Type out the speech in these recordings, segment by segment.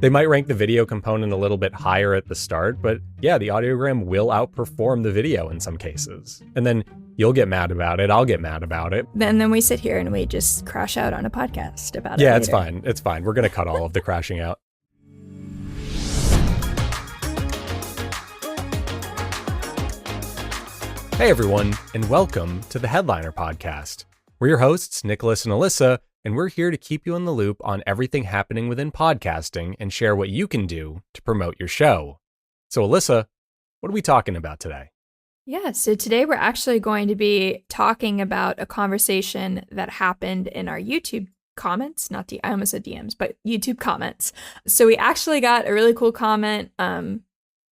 They might rank the video component a little bit higher at the start, but yeah, the audiogram will outperform the video in some cases. And then you'll get mad about it, I'll get mad about it. And then we sit here and we just crash out on a podcast about it. Yeah, later. it's fine. It's fine. We're going to cut all of the crashing out. Hey everyone, and welcome to the Headliner Podcast. We're your hosts, Nicholas and Elissa, and we're here to keep you in the loop on everything happening within podcasting and share what you can do to promote your show. So Elissa, what are we talking about today? Yeah, so today we're actually going to be talking about a conversation that happened in our YouTube comments, I almost said DMs, but YouTube comments. So we actually got a really cool comment on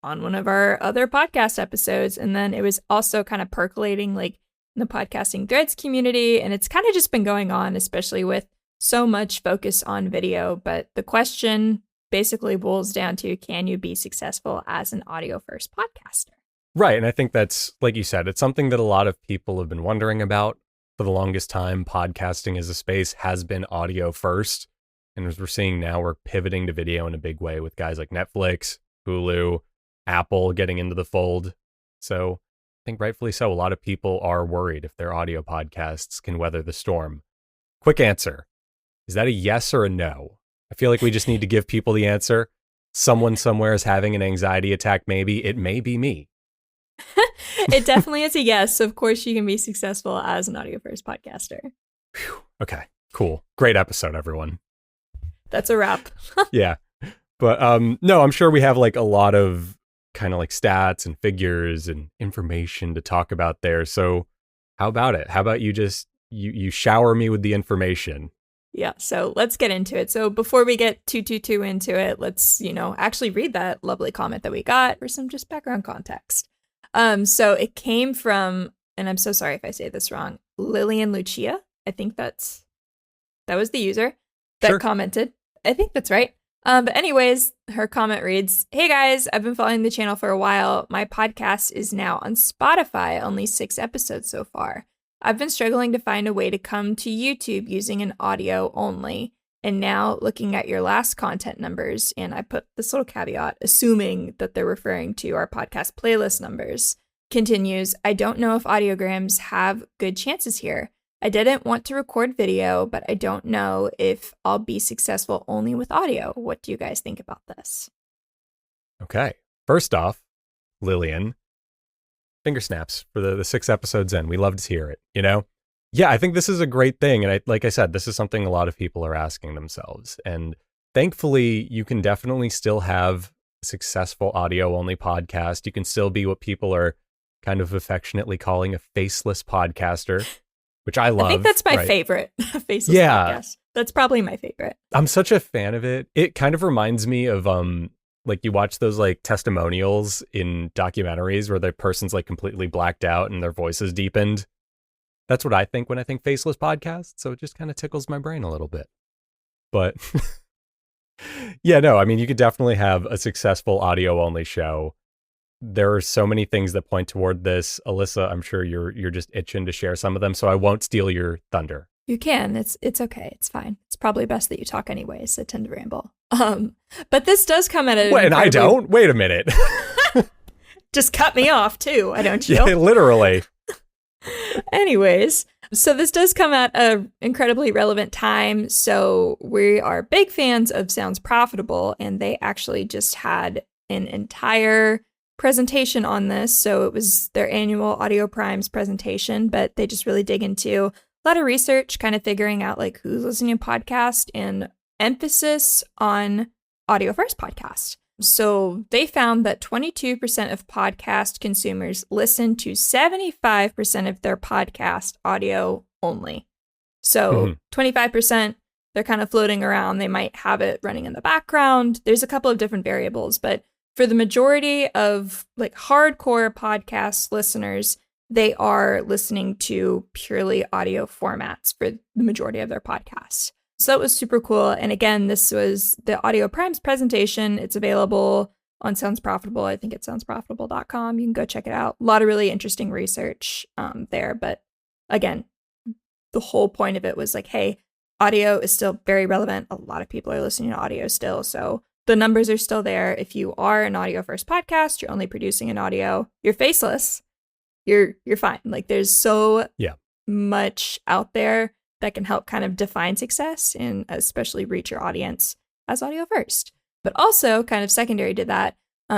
one of our other podcast episodes, and then it was also kind of percolating like in the podcasting threads community, and it's kind of just been going on, especially with so much focus on video. But the question basically boils down to, can you be successful as an audio first podcaster? Right, and I think that's, like you said, it's something that a lot of people have been wondering about. For the longest time, podcasting as a space has been audio first, and as we're seeing now, we're pivoting to video in a big way with guys like Netflix, Hulu, Apple getting into the fold. So I think rightfully so, a lot of people are worried if their audio podcasts can weather the storm. Quick answer. Is that a yes or a no? I feel like we just need to give people the answer. Someone somewhere is having an anxiety attack, maybe. It may be me. It definitely is a yes. Of course, you can be successful as an audio first podcaster. Whew. Okay, cool. Great episode, everyone. That's a wrap. Yeah. But no, I'm sure we have like a lot of kind of like stats and figures and information to talk about there. So how about it? How about you just, you shower me with the information? Yeah, so let's get into it. So before we get too into it, let's, actually read that lovely comment that we got for some just background context. So it came from, and I'm so sorry if I say this wrong, Lillian Lucia. I think that was the user that commented. I think that's right. But anyways, her comment reads, "Hey guys, I've been following the channel for a while. My podcast is now on Spotify, only 6 episodes so far. I've been struggling to find a way to come to YouTube using an audio only. And now looking at your last content numbers," and I put this little caveat, assuming that they're referring to our podcast playlist numbers, continues, "I don't know if audiograms have good chances here. I didn't want to record video, but I don't know if I'll be successful only with audio. What do you guys think about this?" Okay. First off, Lillian, finger snaps for the 6 episodes in. We love to hear it, Yeah, I think this is a great thing. And like I said, this is something a lot of people are asking themselves. And thankfully, you can definitely still have a successful audio-only podcast. You can still be what people are kind of affectionately calling a faceless podcaster, which I love. I think that's my favorite, faceless podcast. That's probably my favorite. I'm such a fan of it. It kind of reminds me of, like you watch those like testimonials in documentaries where the person's like completely blacked out and their voice is deepened. That's what I think when I think faceless podcast. So it just kind of tickles my brain a little bit. But yeah, no, I mean, you could definitely have a successful audio only show. There are so many things that point toward this. Elissa, I'm sure you're just itching to share some of them, so I won't steal your thunder. You can. It's okay. It's fine. It's probably best that you talk anyways. I tend to ramble. But this does come at a and I don't. Wait a minute. Just cut me off too. I don't. Yeah, literally. Anyways, so this does come at an incredibly relevant time. So we are big fans of Sounds Profitable, and they actually just had an entire presentation on this. So it was their annual Audio Primes presentation, but they just really dig into a lot of research, kind of figuring out like who's listening to podcast and emphasis on audio first podcast. So they found that 22% of podcast consumers listen to 75% of their podcast audio only. So 25%, they're kind of floating around. They might have it running in the background. There's a couple of different variables, but for the majority of like hardcore podcast listeners, they are listening to purely audio formats for the majority of their podcasts. So that was super cool. And again, this was the Audio Primes presentation. It's available on Sounds Profitable. I think it's soundsprofitable.com. You can go check it out. A lot of really interesting research there. But again, the whole point of it was like, hey, audio is still very relevant. A lot of people are listening to audio still. So the numbers are still there. If you are an audio first podcast, you're only producing an audio, you're faceless, you're fine. Like there's so much out there that can help kind of define success and especially reach your audience as audio first. But also kind of secondary to that,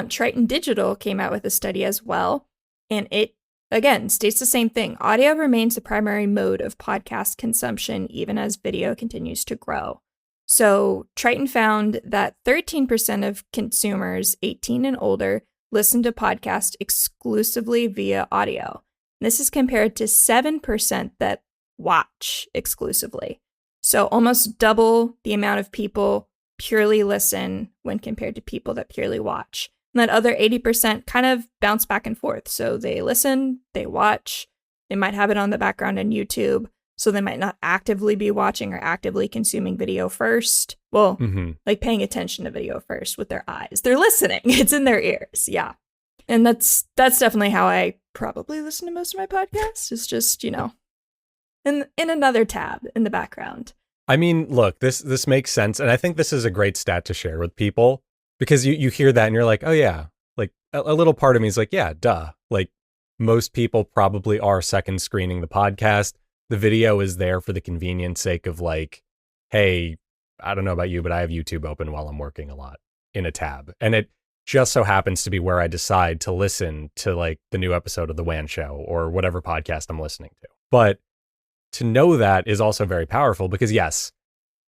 Triton Digital came out with a study as well. And it, again, states the same thing. Audio remains the primary mode of podcast consumption, even as video continues to grow. So Triton found that 13% of consumers 18 and older listen to podcasts exclusively via audio. This is compared to 7% that watch exclusively. So almost double the amount of people purely listen when compared to people that purely watch. And that other 80% kind of bounce back and forth. So they listen, they watch, they might have it on the background on YouTube. So they might not actively be watching or actively consuming video first. Well, like paying attention to video first with their eyes. They're listening. It's in their ears. Yeah. And that's definitely how I probably listen to most of my podcasts. It's just, you know, in another tab in the background. I mean, look, this makes sense. And I think this is a great stat to share with people because you hear that and you're like, oh, yeah, like a little part of me is like, yeah, duh. Like most people probably are second screening the podcast. The video is there for the convenience sake of like, hey, I don't know about you, but I have YouTube open while I'm working a lot in a tab. And it just so happens to be where I decide to listen to like the new episode of The WAN Show or whatever podcast I'm listening to. But to know that is also very powerful because yes,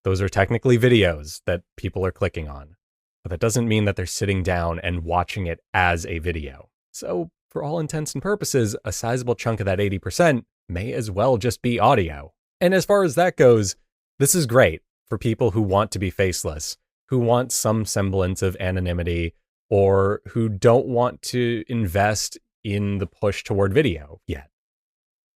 those are technically videos that people are clicking on, but that doesn't mean that they're sitting down and watching it as a video. So for all intents and purposes, a sizable chunk of that 80% may as well just be audio. And as far as that goes, this is great for people who want to be faceless, who want some semblance of anonymity, or who don't want to invest in the push toward video yet.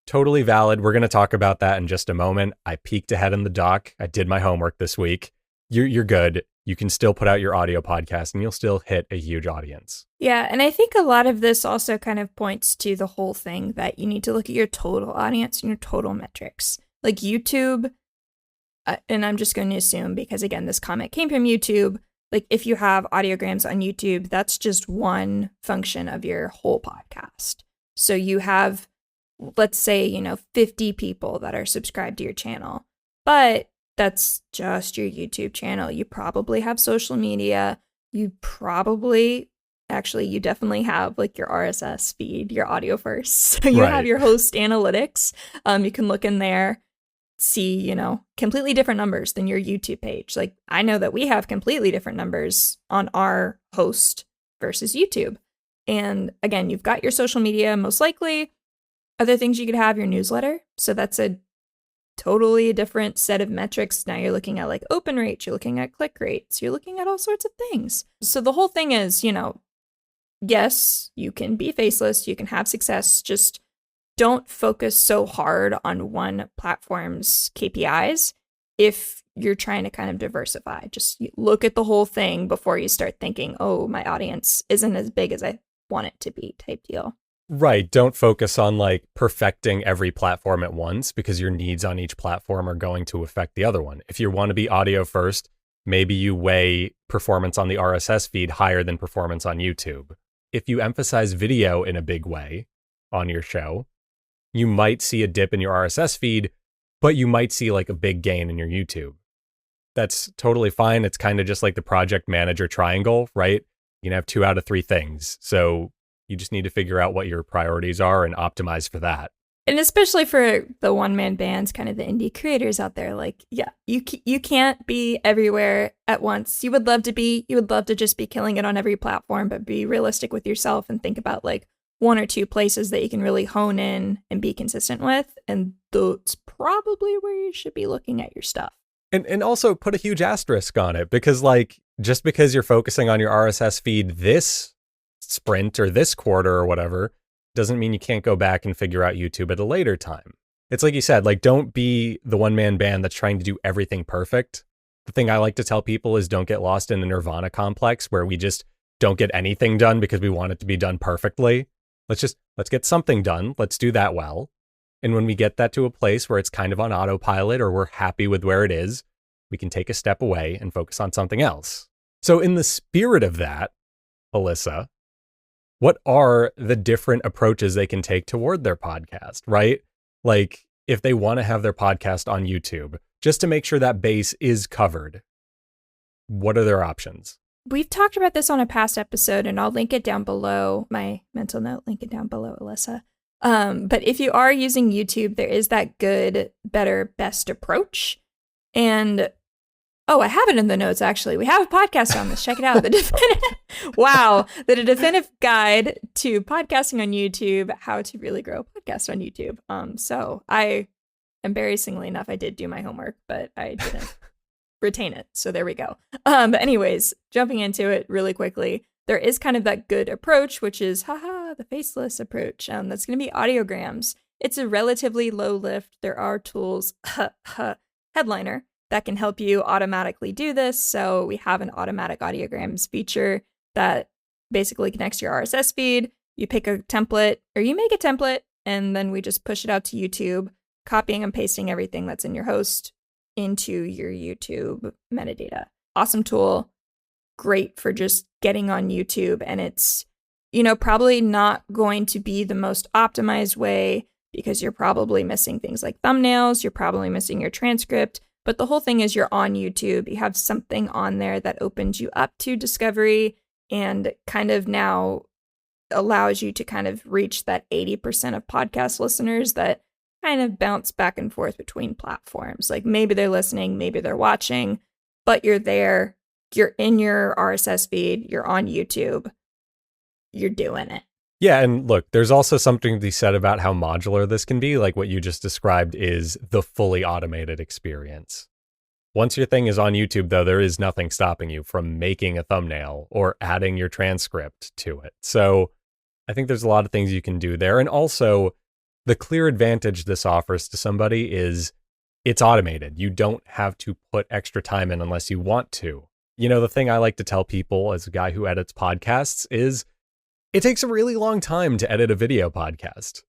Totally valid. We're going to talk about that in just a moment. I peeked ahead in the doc. I did my homework this week. You're good. You can still put out your audio podcast and you'll still hit a huge audience. Yeah, and I think a lot of this also kind of points to the whole thing that you need to look at your total audience and your total metrics. Like YouTube, and I'm just going to assume because, again, this comment came from YouTube, like if you have audiograms on YouTube, that's just one function of your whole podcast. So you have, let's say, 50 people that are subscribed to your channel, but that's just your YouTube channel. You probably have social media. You definitely have like your RSS feed, your audio first. So you have your host analytics. You can look in there, see, completely different numbers than your YouTube page. Like I know that we have completely different numbers on our host versus YouTube. And again, you've got your social media, most likely. Other things you could have, your newsletter. So that's a totally different set of metrics. Now you're looking at like open rates, you're looking at click rates, you're looking at all sorts of things. So the whole thing is, yes, you can be faceless, you can have success, just don't focus so hard on one platform's KPIs if you're trying to kind of diversify. Just look at the whole thing before you start thinking, oh, my audience isn't as big as I want it to be type deal. Right. Don't focus on like perfecting every platform at once because your needs on each platform are going to affect the other one. If you want to be audio first, maybe you weigh performance on the RSS feed higher than performance on YouTube. If you emphasize video in a big way on your show, you might see a dip in your RSS feed, but you might see like a big gain in your YouTube. That's totally fine. It's kind of just like the project manager triangle, right? You can have 2 out of 3 things. So you just need to figure out what your priorities are and optimize for that. And especially for the one-man bands, kind of the indie creators out there, like, yeah, you can't be everywhere at once. You would love to just be killing it on every platform, but be realistic with yourself and think about like 1 or 2 places that you can really hone in and be consistent with. And that's probably where you should be looking at your stuff. And also put a huge asterisk on it because like, just because you're focusing on your RSS feed this sprint or this quarter or whatever doesn't mean you can't go back and figure out YouTube at a later time. It's like you said, like don't be the one-man band that's trying to do everything perfect. The thing I like to tell people is don't get lost in the Nirvana complex where we just don't get anything done because we want it to be done perfectly. Let's get something done. Let's do that well. And when we get that to a place where it's kind of on autopilot or we're happy with where it is, we can take a step away and focus on something else. So in the spirit of that, Elissa, what are the different approaches they can take toward their podcast, right? Like if they want to have their podcast on YouTube, just to make sure that base is covered, what are their options? We've talked about this on a past episode, and I'll link it down below. My mental note, link it down below, Elissa. But if you are using YouTube, there is that good, better, best approach. And I have it in the notes, actually. We have a podcast on this. Check it out. The definitive guide to podcasting on YouTube, how to really grow a podcast on YouTube. So I, embarrassingly enough, I did do my homework, but I didn't retain it. So there we go. But anyways, jumping into it really quickly, there is kind of that good approach, which is, the faceless approach. That's going to be audiograms. It's a relatively low lift. There are tools, Headliner, that can help you automatically do this. So we have an automatic audiograms feature that basically connects your RSS feed. You pick a template, or you make a template, and then we just push it out to YouTube, copying and pasting everything that's in your host into your YouTube metadata. Awesome tool. Great for just getting on YouTube. And it's, probably not going to be the most optimized way because you're probably missing things like thumbnails. You're probably missing your transcript. But the whole thing is you're on YouTube. You have something on there that opens you up to discovery and kind of now allows you to kind of reach that 80% of podcast listeners that kind of bounce back and forth between platforms. Like maybe they're listening, maybe they're watching, but you're there. You're in your RSS feed. You're on YouTube. You're doing it. Yeah, and look, there's also something to be said about how modular this can be. Like what you just described is the fully automated experience. Once your thing is on YouTube, though, there is nothing stopping you from making a thumbnail or adding your transcript to it. So I think there's a lot of things you can do there. And also, the clear advantage this offers to somebody is it's automated. You don't have to put extra time in unless you want to. The thing I like to tell people as a guy who edits podcasts is it takes a really long time to edit a video podcast.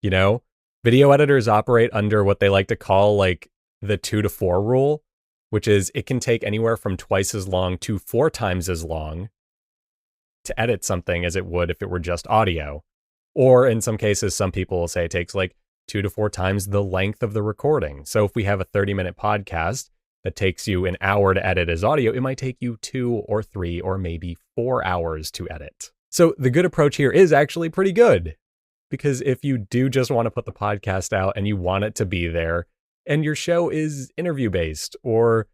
Video editors operate under what they like to call like the 2 to 4 rule, which is it can take anywhere from twice as long to 4 times as long to edit something as it would if it were just audio. Or in some cases, some people will say it takes like 2 to 4 times the length of the recording. So if we have a 30-minute podcast that takes you an hour to edit as audio, it might take you 2 or 3 or maybe 4 hours to edit. So the good approach here is actually pretty good, because if you do just want to put the podcast out and you want it to be there and your show is interview based or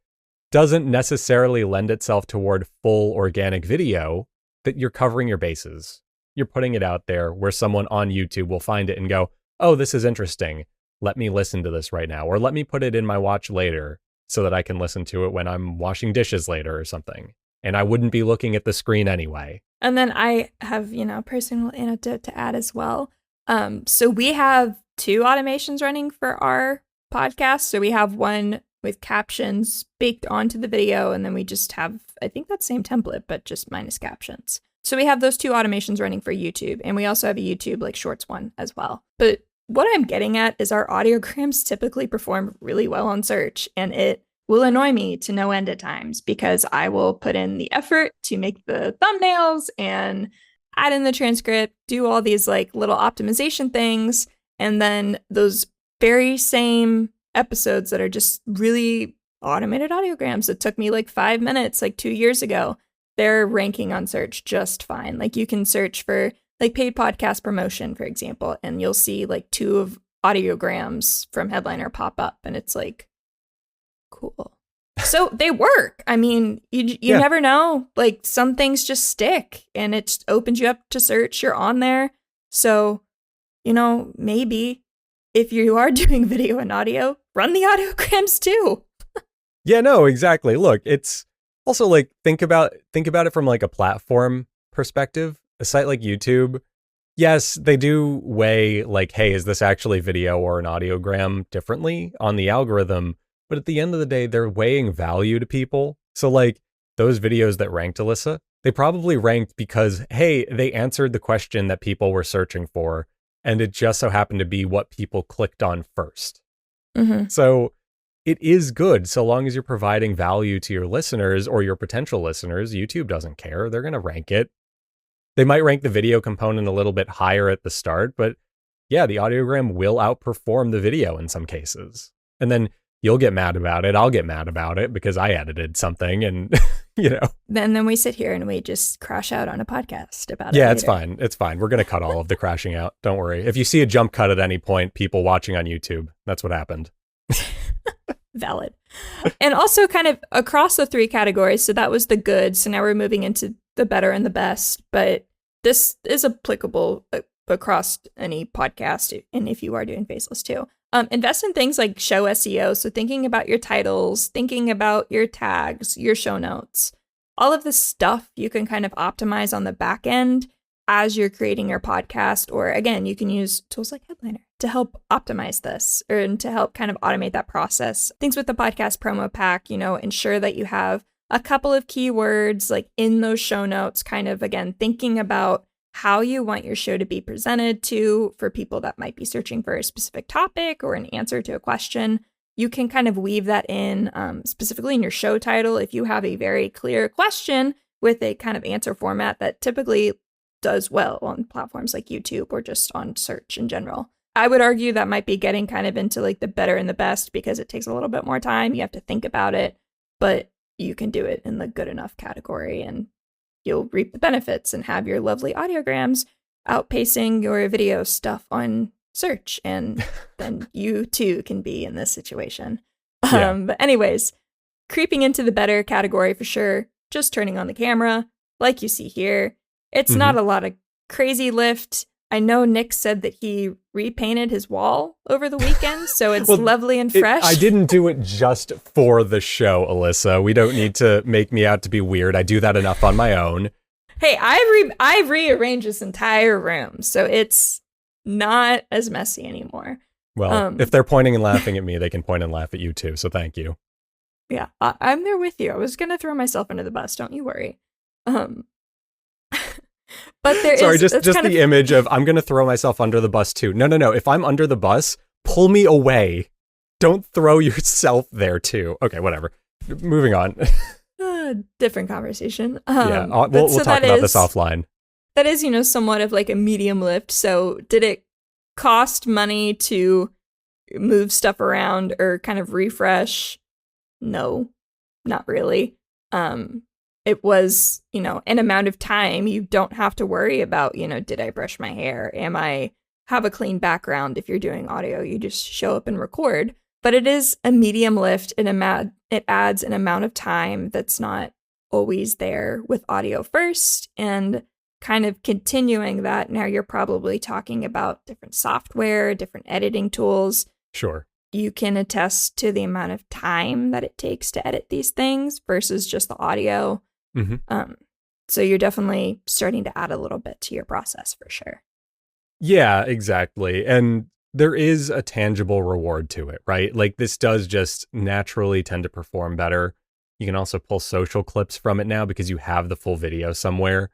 doesn't necessarily lend itself toward full organic video, that you're covering your bases. You're putting it out there where someone on YouTube will find it and go, oh, this is interesting. Let me listen to this right now, or let me put it in my watch later so that I can listen to it when I'm washing dishes later or something. And I wouldn't be looking at the screen anyway. And then I have, personal anecdote to add as well. So we have 2 automations running for our podcast. So we have one with captions baked onto the video, and then we just have, I think that same template, but just minus captions. So we have those 2 automations running for YouTube, and we also have a YouTube like Shorts one as well. But what I'm getting at is our audiograms typically perform really well on search, and it will annoy me to no end at times because I will put in the effort to make the thumbnails and add in the transcript, do all these like little optimization things, and then those very same episodes that are just really automated audiograms that took me like 5 minutes like 2 years ago, they're ranking on search just fine. Like you can search for like paid podcast promotion, for example, and you'll see like 2 of audiograms from Headliner pop up, and it's like, cool. So they work. I mean, you never know. Like some things just stick and it opens you up to search. You're on there. So, maybe if you are doing video and audio, run the audiograms too. Yeah, no, exactly. Look, it's also like, think about it from like a platform perspective. A site like YouTube, yes, they do weigh like, hey, is this actually video or an audiogram differently on the algorithm? But at the end of the day, they're weighing value to people. So like those videos that ranked, Elissa, they probably ranked because, hey, they answered the question that people were searching for. And it just so happened to be what people clicked on first. Mm-hmm. So it is good so long as you're providing value to your listeners or your potential listeners. YouTube doesn't care. They're going to rank it. They might rank the video component a little bit higher at the start, but yeah, the audiogram will outperform the video in some cases. And then you'll get mad about it. I'll get mad about it because I edited something and, Then we sit here and we just crash out on a podcast about it. Yeah, it's fine. It's fine. We're going to cut all of the crashing out. Don't worry. If you see a jump cut at any point, people watching on YouTube, that's what happened. Valid. And also kind of across the three categories. So that was the good. So now we're moving into the better and the best. But this is applicable across any podcast. And if you are doing faceless too. Invest in things like show SEO. So thinking about your titles, thinking about your tags, your show notes, all of this stuff you can kind of optimize on the back end as you're creating your podcast. Or again, you can use tools like Headliner to help optimize this or to help kind of automate that process. Things with the podcast promo pack, ensure that you have a couple of keywords like in those show notes, kind of, again, thinking about how you want your show to be presented to for people that might be searching for a specific topic or an answer to a question. You can kind of weave that in specifically in your show title. If you have a very clear question with a kind of answer format that typically does well on platforms like YouTube or just on search in general. I would argue that might be getting kind of into like the better and the best because it takes a little bit more time. You have to think about it, but you can do it in the good enough category and you'll reap the benefits and have your lovely audiograms outpacing your video stuff on search. And then you too can be in this situation. Yeah. But anyways, creeping into the better category for sure. Just turning on the camera like you see here. It's not a lot of crazy lift. I know Nick said that he repainted his wall over the weekend, so it's lovely and fresh. I didn't do it just for the show, Elissa. We don't need to make me out to be weird. I do that enough on my own. Hey, I've rearranged this entire room, so it's not as messy anymore. Well, if they're pointing and laughing at me, they can point and laugh at you too, so thank you. Yeah, I'm there with you. I was going to throw myself under the bus, don't you worry. But Sorry, just the image of I'm going to throw myself under the bus too. No. If I'm under the bus, pull me away. Don't throw yourself there too. Okay, whatever. Moving on. Different conversation. We'll talk about this offline. That is, somewhat of like a medium lift. So did it cost money to move stuff around or kind of refresh? No, not really. It was, an amount of time you don't have to worry about, did I brush my hair? Am I have a clean background? If you're doing audio, you just show up and record. But it is a medium lift and it adds an amount of time that's not always there with audio first. And kind of continuing that, now you're probably talking about different software, different editing tools. Sure. You can attest to the amount of time that it takes to edit these things versus just the audio. So you're definitely starting to add a little bit to your process for sure. Yeah, exactly. And there is a tangible reward to it, right? Like this does just naturally tend to perform better. You can also pull social clips from it now because you have the full video somewhere.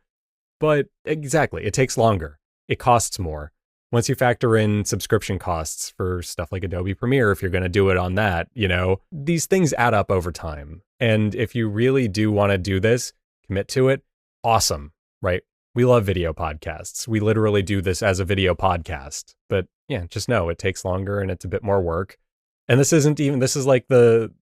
But exactly, it takes longer. It costs more. Once you factor in subscription costs for stuff like Adobe Premiere, if you're going to do it on that, these things add up over time. And if you really do want to do this, commit to it, awesome, right? We love video podcasts. We literally do this as a video podcast. But yeah, just know it takes longer and it's a bit more work. And this is like the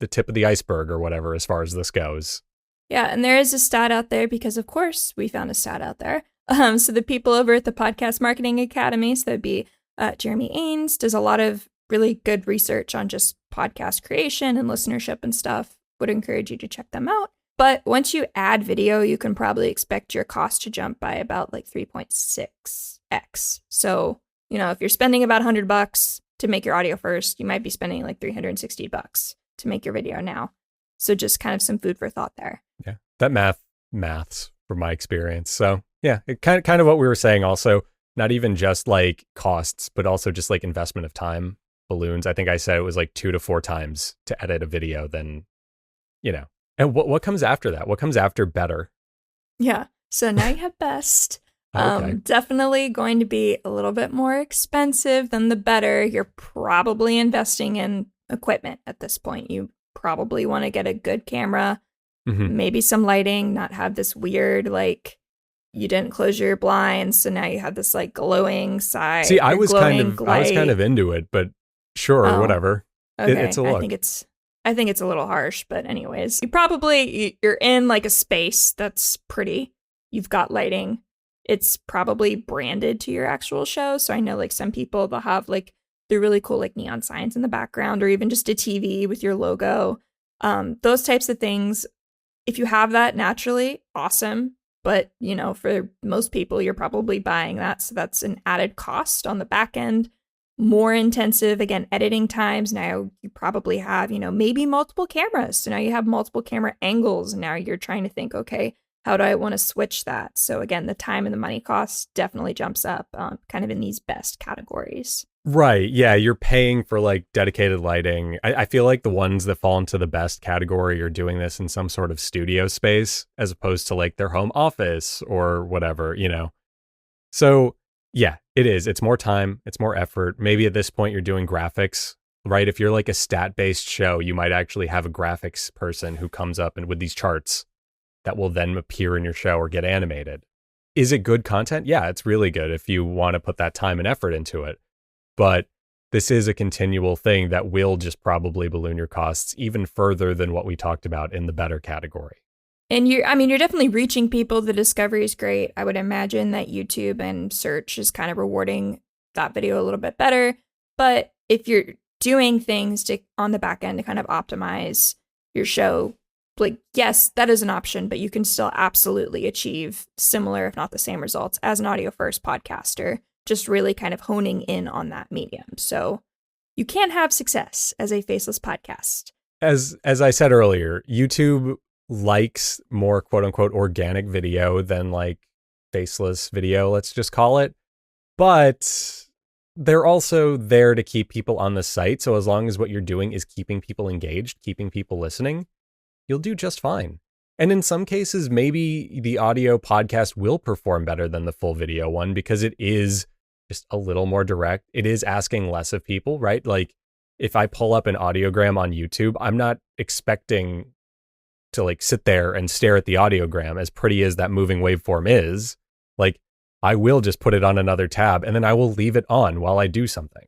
tip of the iceberg or whatever as far as this goes. Yeah, and there is a stat out there because, of course, we found a stat out there. So the people over at the Podcast Marketing Academy, so that'd be Jeremy Ains, does a lot of really good research on just podcast creation and listenership and stuff. Would encourage you to check them out. But once you add video, you can probably expect your cost to jump by about like 3.6x. So, if you're spending about $100 to make your audio first, you might be spending like $360 to make your video now. So just kind of some food for thought there. Yeah, that maths from my experience. So yeah, it kind of what we were saying also, not even just like costs, but also just like investment of time balloons. I think I said it was like 2 to 4 times to edit a video than, and what comes after that? What comes after better? Yeah. So now you have best. Okay. Definitely going to be a little bit more expensive than the better. You're probably investing in equipment at this point. You probably want to get a good camera, Mhm. maybe some lighting, not have this weird, like, you didn't close your blinds, so now you have this like glowing side See, or glowing I was kind light. of into it, but sure, Oh, whatever. It's okay. a I look. think it's a little harsh, but anyways, you're in like a space that's pretty. You've got lighting. It's probably branded to your actual show. So I know like some people, they'll have like the really cool like neon signs in the background, or even just a TV with your logo. Those types of things. If you have that naturally, awesome. But for most people, you're probably buying that, so that's an added cost on the back end. More intensive, again, editing times. Now you probably have, maybe multiple cameras. So now you have multiple camera angles. And now you're trying to think, okay, how do I want to switch that? So again, the time and the money cost definitely jumps up kind of in these best categories. Right. Yeah. You're paying for like dedicated lighting. I feel like the ones that fall into the best category are doing this in some sort of studio space as opposed to like their home office or whatever. So yeah, it is. It's more time. It's more effort. Maybe at this point you're doing graphics, right? If you're like a stat-based show, you might actually have a graphics person who comes up and with these charts that will then appear in your show or get animated. Is it good content? Yeah, it's really good if you want to put that time and effort into it. But this is a continual thing that will just probably balloon your costs even further than what we talked about in the better category. And you're definitely reaching people. The discovery is great. I would imagine that YouTube and search is kind of rewarding that video a little bit better. But if you're doing things on the back end to kind of optimize your show, like, yes, that is an option, but you can still absolutely achieve similar, if not the same results as an audio first podcaster, just really kind of honing in on that medium. So you can have success as a faceless podcast. As I said earlier, YouTube likes more quote unquote organic video than like faceless video, let's just call it. But they're also there to keep people on the site. So as long as what you're doing is keeping people engaged, keeping people listening, you'll do just fine. And in some cases, maybe the audio podcast will perform better than the full video one because it is just a little more direct. It is asking less of people, right? Like if I pull up an audiogram on YouTube, I'm not expecting to like sit there and stare at the audiogram, as pretty as that moving waveform is. Like I will just put it on another tab and then I will leave it on while I do something.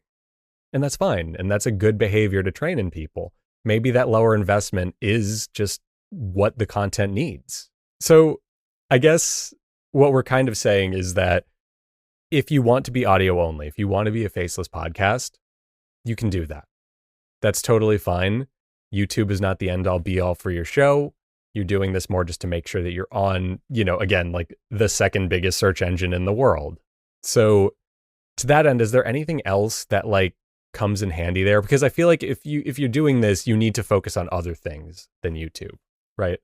And that's fine. And that's a good behavior to train in people. Maybe that lower investment is just what the content needs. So I guess what we're kind of saying is that if you want to be audio only, if you want to be a faceless podcast, you can do that. That's totally fine. YouTube is not the end all be all for your show. You're doing this more just to make sure that you're on, again, like the second biggest search engine in the world. So to that end, is there anything else that like comes in handy there? Because I feel like if you're doing this, you need to focus on other things than YouTube, right?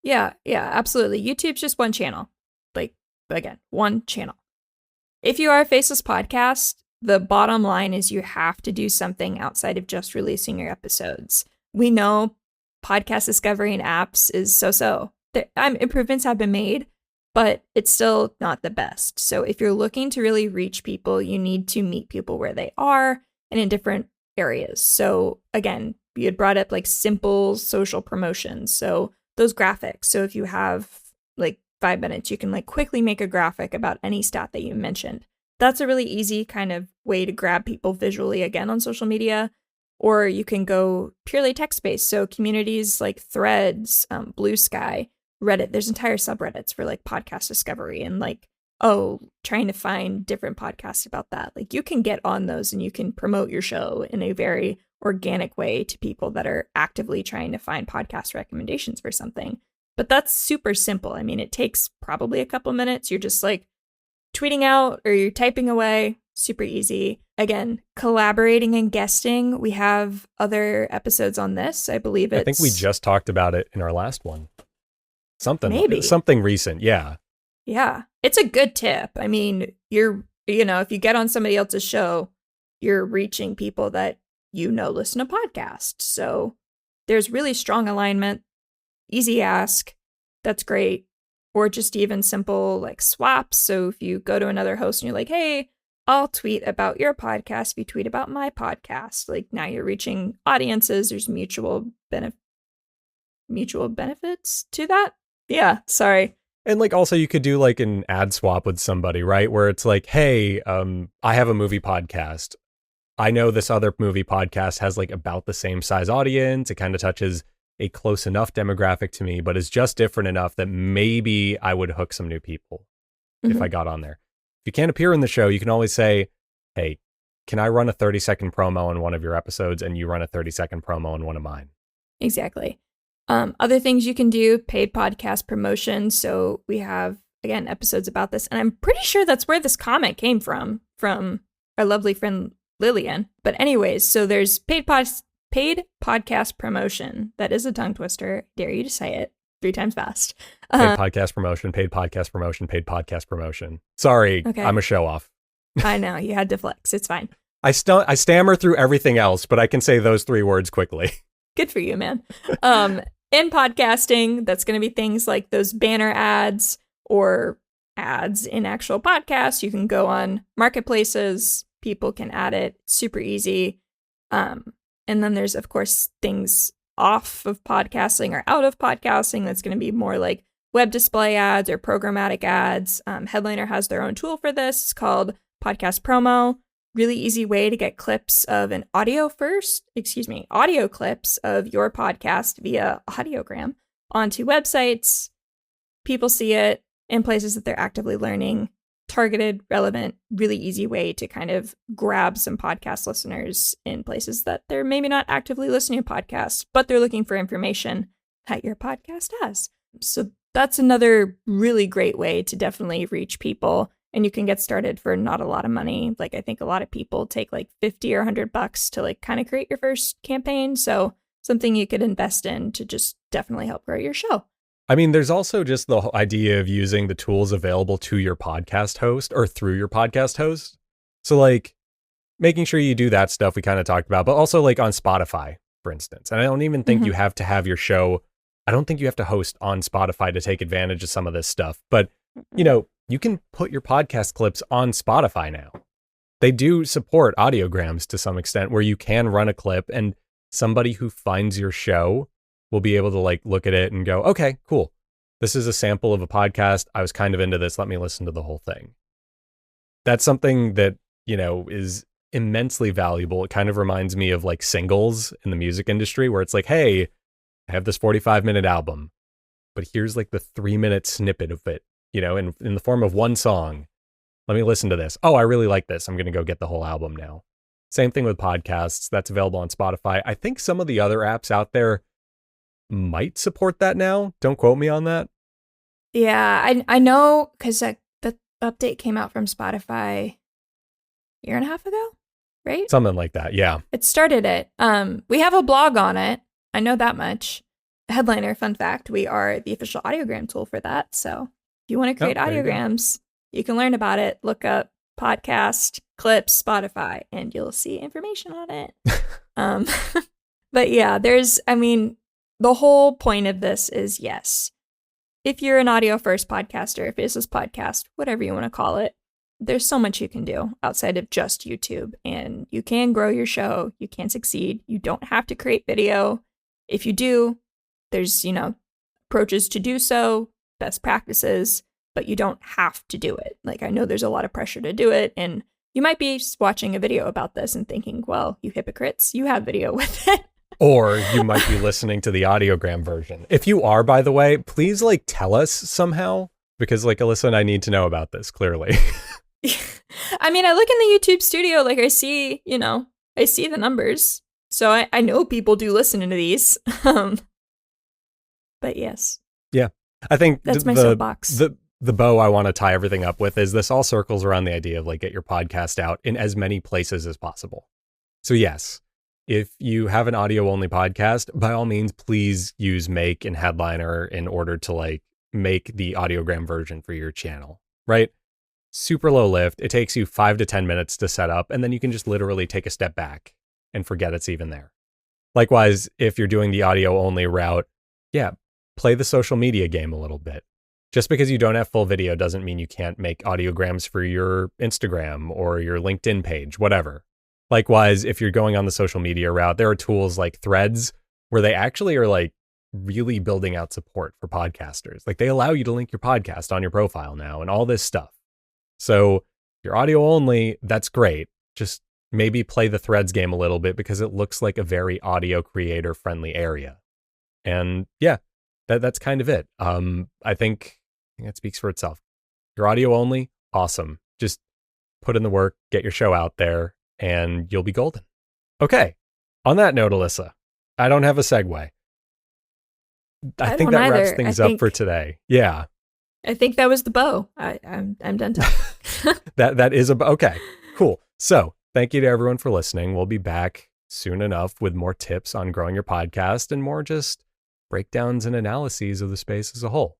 Yeah, absolutely. YouTube's just one channel. Like, again, one channel. If you are a faceless podcast, the bottom line is you have to do something outside of just releasing your episodes. We know podcast discovery in apps is so-so. Improvements have been made, but it's still not the best. So if you're looking to really reach people, you need to meet people where they are and in different areas. So again, you had brought up like simple social promotions. So those graphics. So if you have like 5 minutes, you can like quickly make a graphic about any stat that you mentioned. That's a really easy kind of way to grab people visually again on social media. Or you can go purely text-based. So communities like Threads, Blue Sky, Reddit, there's entire subreddits for like podcast discovery and like, trying to find different podcasts about that. Like you can get on those and you can promote your show in a very organic way to people that are actively trying to find podcast recommendations for something. But that's super simple. I mean, it takes probably a couple minutes. You're just like tweeting out or you're typing away. Super easy. Again, collaborating and guesting. We have other episodes on this. I believe I think we just talked about it in our last one. Something recent. Yeah. Yeah. It's a good tip. I mean, if you get on somebody else's show, you're reaching people that listen to podcasts. So there's really strong alignment. Easy ask. That's great. Or just even simple like swaps. So if you go to another host and you're like, hey, I'll tweet about your podcast, you tweet about my podcast. Like now you're reaching audiences. There's mutual benefits to that. Yeah, sorry. And like also you could do like an ad swap with somebody, right? Where it's like, hey, I have a movie podcast. I know this other movie podcast has like about the same size audience. It kind of touches a close enough demographic to me, but is just different enough that maybe I would hook some new people if I got on there. If you can't appear in the show, you can always say, hey, can I run a 30-second promo on one of your episodes and you run a 30-second promo on one of mine? Exactly. Other things you can do, paid podcast promotion. So we have, again, episodes about this. And I'm pretty sure that's where this comment came from our lovely friend Lillian. But anyways, so there's paid podcast promotion. That is a tongue twister. Dare you to say it 3 times fast. Paid podcast promotion, paid podcast promotion, paid podcast promotion. Sorry, okay. I'm a show off. I know, you had to flex. It's fine. I stammer through everything else, but I can say those 3 words quickly. Good for you, man. In podcasting, that's going to be things like those banner ads or ads in actual podcasts. You can go on marketplaces. People can add it. Super easy. And then there's, of course, things off of podcasting or out of podcasting. That's going to be more like web display ads or programmatic ads. Headliner has their own tool for this. It's called Podcast Promo. Really easy way to get clips of an audio clips of your podcast via audiogram onto websites. People see it in places that they're actively learning. Targeted, relevant, really easy way to kind of grab some podcast listeners in places that they're maybe not actively listening to podcasts, but they're looking for information that your podcast has. So that's another really great way to definitely reach people. And you can get started for not a lot of money. Like I think a lot of people take like $50 or $100 to like kind of create your first campaign. So something you could invest in to just definitely help grow your show. I mean, there's also just the whole idea of using the tools available to your podcast host or through your podcast host. So like making sure you do that stuff we kind of talked about, but also like on Spotify, for instance. And I don't even think you have to have your show. I don't think you have to host on Spotify to take advantage of some of this stuff. But, you know, you can put your podcast clips on Spotify now. They do support audiograms to some extent where you can run a clip and somebody who finds your show will be able to like look at it and go, okay, cool. This is a sample of a podcast. I was kind of into this. Let me listen to the whole thing. That's something that, you know, is immensely valuable. It kind of reminds me of like singles in the music industry where it's like, hey, I have this 45-minute album, but here's like the 3-minute snippet of it, you know, in the form of one song. Let me listen to this. Oh, I really like this. I'm going to go get the whole album now. Same thing with podcasts. That's available on Spotify. I think some of the other apps out there might support that now. Don't quote me on that. Yeah, I know because the update came out from Spotify a year and a half ago, right? Something like that, yeah. It started it. We have a blog on it. I know that much. Headliner, fun fact, we are the official audiogram tool for that. So if you want to create audiograms, you can learn about it. Look up podcast, clips, Spotify, and you'll see information on it. But yeah, the whole point of this is, yes, if you're an audio first podcaster, a faceless podcast, whatever you want to call it, there's so much you can do outside of just YouTube, and you can grow your show. You can succeed. You don't have to create video. If you do, there's, approaches to do so, best practices, but you don't have to do it. Like, I know there's a lot of pressure to do it, and you might be watching a video about this and thinking, well, you hypocrites, you have video with it. Or you might be listening to the audiogram version. If you are, by the way, please tell us somehow, because Elissa and I need to know about this clearly. I mean, I look in the YouTube studio, I see, I see the numbers. So I know people do listen to these. But yes. Yeah. I think that's my soapbox. The bow I want to tie everything up with is this all circles around the idea of get your podcast out in as many places as possible. So yes, if you have an audio only podcast, by all means, please use Make and Headliner in order to make the audiogram version for your channel, right? Super low lift. It takes you 5 to 10 minutes to set up, and then you can just literally take a step back and forget it's even there. Likewise, if you're doing the audio only route, yeah, play the social media game a little bit. Just because you don't have full video doesn't mean you can't make audiograms for your Instagram or your LinkedIn page, whatever. Likewise, if you're going on the social media route, there are tools like Threads where they actually are like really building out support for podcasters. Like they allow you to link your podcast on your profile now and all this stuff. So if you're audio only, that's great. Just maybe play the Threads game a little bit because it looks like a very audio creator friendly area. And yeah, that's kind of it. I think that speaks for itself. You're audio only, awesome. Just put in the work, get your show out there, and you'll be golden. Okay. On that note, Elissa, I don't have a segue. I think that wraps things up for today. Yeah. I think that was the bow. I'm done talking. that is okay. Cool. So thank you to everyone for listening. We'll be back soon enough with more tips on growing your podcast and more just breakdowns and analyses of the space as a whole.